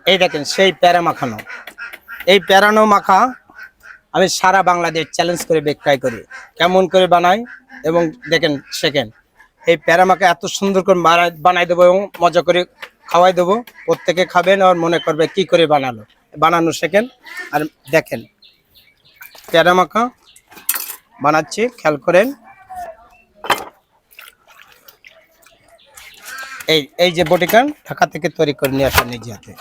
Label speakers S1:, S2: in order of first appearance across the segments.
S1: এই দেখেন সেই প্যারা মাখানো, এই প্যারানো মাখা আমি সারা বাংলাদেশ চ্যালেঞ্জ করে বিক্রয় করি, কেমন করে বানাই এবং দেখেন শেখেন। এই প্যারা মাখা এত সুন্দর করে বানাই দেবো এবং মজা করে খাওয়াই দেবো, প্রত্যেকে খাবেন আর মনে করবে কি করে বানানো শেখেন। আর দেখেন প্যারা মাখা বানাচ্ছি, খেয়াল করেন। এই যে বটিকান ঢাকা থেকে তৈরি করে নিয়ে আসা নিজে হাতে,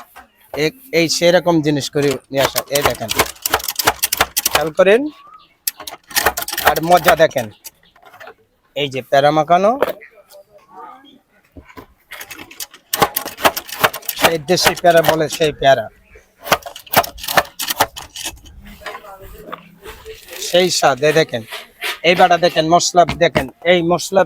S1: এই সেরকম জিনিস করে নিয়ে আসা। এই দেখেন খেয়াল করেন আর মজা দেখেন। এই যে প্যারা মাখানো, সেই দেশি প্যারা বলে সেই প্যারা, সেই স্বাদ। দেখেন এইবারটা দেখেন মশলা দেখেন, এই মশলা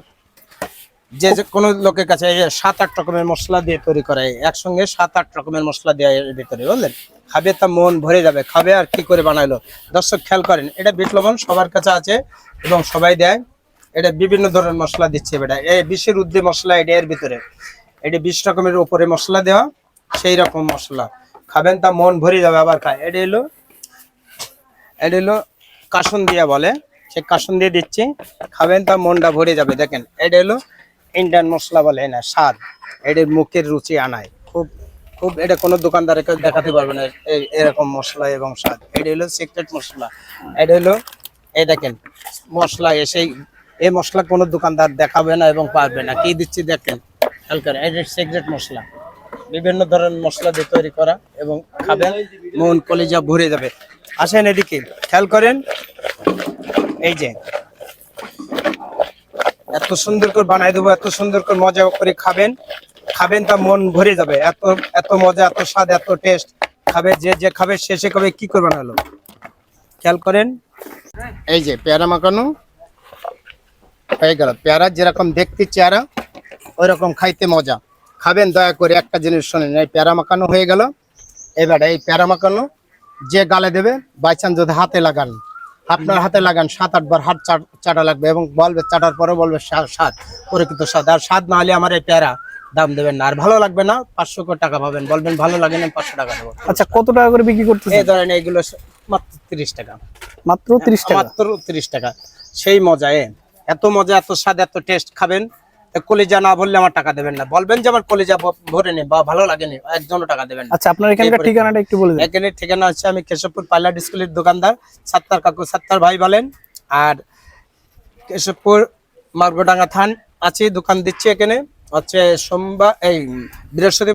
S1: যে কোনো লোকের কাছে 7-8 রকমের মশলা দিয়ে তৈরি করে, একসঙ্গে 7-8 রকমের মশলা দেওয়া এর ভিতরে, বুঝলেন? খাবে তা মন ভরে যাবে, খাবে আর কি করে বানাইলো। দর্শক খেয়াল করেন, এটা বিট লবণ সবার কাছে আছে এবং সবাই দেয়। এটা বিভিন্ন ধরনের মশলা দিচ্ছে, এটা এই 20-এর ঊর্ধ্বে মশলা এটা এর ভিতরে, এটা 20 রকমের উপরে মশলা দেওয়া, সেই রকম মশলা। খাবেন তা মন ভরে যাবে, আবার খায়। এটা হলো কাসুন দিয়া বলে, সেই কাসুন দিয়ে দিচ্ছি, খাবেন তা মনটা ভরে যাবে। দেখেন এটা হলো ইন্ডিয়ান মশলা বলে না, স্বাদ। এটার মুখের রুচি আনায় খুব খুব, এটা কোনো দোকানদারকে দেখাতে পারবে না এরকম মশলা এবং স্বাদ। এটা হলো সিক্রেট মশলা। এটা হলো এই দেখেন মশলা, এই মশলা কোনো দোকানদার দেখাবে না এবং পারবে না। কি দিচ্ছি দেখেন খেয়াল করেন, এটা সিক্রেট মশলা, বিভিন্ন ধরনের মশলা দিয়ে তৈরি করা, এবং খাবেন মন কলিজা ভরে যাবে। আসেন এদিকে খেয়াল করেন, এই যে এত সুন্দর করে বানাই দেবো, এত সুন্দর করে মজা করে খাবেন তা মন ভরে যাবে। এত এত মজা, এত স্বাদ, এত টেস্ট। খাবে যে খাবে শেষে কবে কি করে বানালো, খেয়াল করেন। এই যে পেয়ারা মাখানো হয়ে গেল, পেয়ারা যেরকম দেখতে চেহারা ওই রকম খাইতে মজা। খাবেন দয়া করে, একটা জিনিস শোনেন, এই পেয়ারা মাখানো হয়ে গেল। এবার এই পেয়ারা মাখানো যে গালে দেবে, বাই চান্স যদি হাতে লাগান, আপনার হাতে লাগান 7-8 বার হাত চাটা লাগবে এবং বলবে, চাটার পরে বলবে স্বাদ, প্রকৃত স্বাদ। আর স্বাদ না হলে আমার এই পেয়ারা দাম দেবেন না, আর ভালো লাগবে না, 500 টাকা পাবেন। বলবেন ভালো লাগে না, 500 টাকা দেবো।
S2: আচ্ছা, কত টাকা করে বিক্রি করতেছেন?
S1: এই ধরেন এইগুলো মাত্র 30 টাকা,
S2: মাত্র 30 টাকা?
S1: মাত্র 30 টাকা। সেই মজা, এত মজা, এত স্বাদ, এত টেস্ট। খাবেন, কলিজা না ভরলে আমার টাকা দেবেন না। বলবেন যে আমার কলিজা ভরে নি বা ভালো লাগেনি, একজনও টাকা দেবেন না।
S2: আচ্ছা, আপনার এখানকার ঠিকানাটা একটু বলে দিন।
S1: এখানে ঠিকানা হচ্ছে, আমি কেশবপুর পাইলট স্কুলের দোকানদার, সাত্তার কাকু, সাত্তার ভাই বলেন। আর কেশবপুর মার্গোডাঙ্গা থান আছে, দোকান দিচ্ছি এখানে হচ্ছে সোমবার, এই বৃহস্পতি